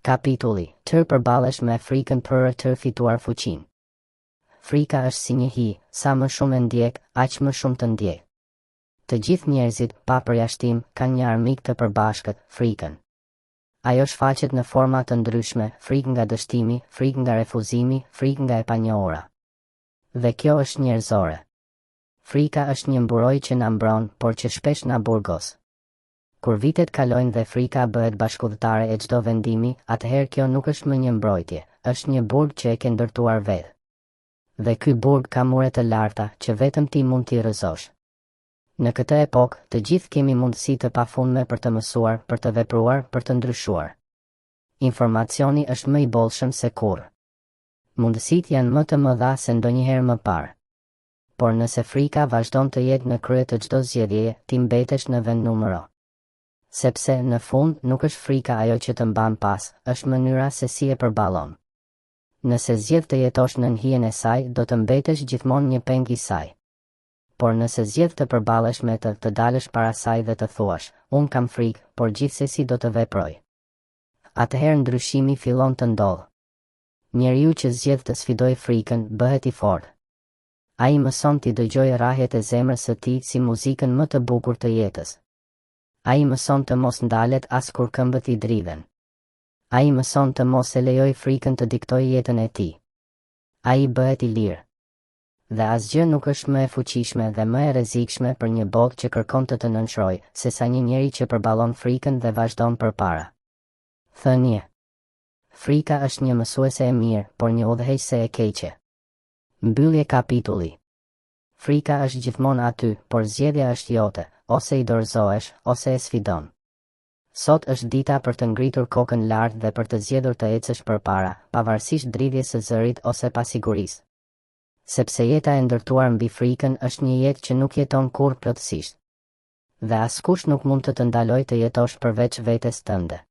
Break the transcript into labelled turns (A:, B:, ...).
A: Kapitulli, të përballesh me frikën për të fituar fuqinë. Frika është si një hi, sa më shumë e ndjek, aq më shumë të ndjek. Të gjithë njerëzit, pa përjashtim, kanë një armik të përbashkët, frikën. Ajo shfaqet në forma të ndryshme, frikë nga dështimi, frikë nga refuzimi, frikë nga e panjohura. Dhe kjo është njerëzore. Frika është një mburoj që na mbron, por që shpesh na burgos. Kur vitet kalojnë dhe frika bëhet bashkëdhëtare e çdo vendimi, atëherë kjo nuk është më një mbrojtje, është një burg që e ke ndërtuar vetë. Dhe ky burg ka mure të larta që vetëm ti mund t'i rrëzosh. Në këtë epokë, të gjithë kemi mundësi të pafundme për të mësuar, për të vepruar, për të ndryshuar. Informacioni është më i bollshëm se kurrë. Mundësitë janë më të mëdha se ndonjëherë më parë. Por nëse frika vazhdon të jetë në krye të çdo zgjedhjeje, ti mbetesh në vend numero. Sepse në fund nuk është frika ajo që të mban pas, është mënyra se si e përballon. Nëse zgjedh të jetosh në hijen e saj, do të mbetesh gjithmonë një peng i saj. Por nëse zgjedh të përballesh me të dalësh para saj dhe të thuash, unë kam frikë, por gjithsesi do të veproj. Atëherë ndryshimi fillon të ndodhë. Njeriu që zgjedh të sfidojë frikën bëhet i fortë. Ai mëson t'i dëgjojë rrahjet e zemrës së tij si muzikën më të bukur të jetës. Ai mëson të mos ndalet as kur këmbët i dridhen. Ai mëson të mos e lejoj frikën të diktojë jetën e tij. Ai bëhet i lirë. Dhe asgjë nuk është më e fuqishme dhe më e rrezikshme për një botë që kërkon të nënshtrojë, sesa një njeri që përballon frikën dhe vazhdon përpara. Thënie. Frika është një mësuese e mirë, por një udhëheqëse e keqe. Mbyllje kapitulli. Frika është gjithmonë aty, por zgjedhja është jote, ose i dorëzohesh, ose e sfidon. Sot është dita për të ngritur kokën lart dhe për të zgjedhur të ecësh përpara, pavarësisht dridhjes së zërit ose pasigurisë. Sepse jeta e ndërtuar mbi frikën është një jetë që nuk jeton kurrë plotësisht. Dhe askush nuk mund të ndalojë të jetosh përveç vetes tënde.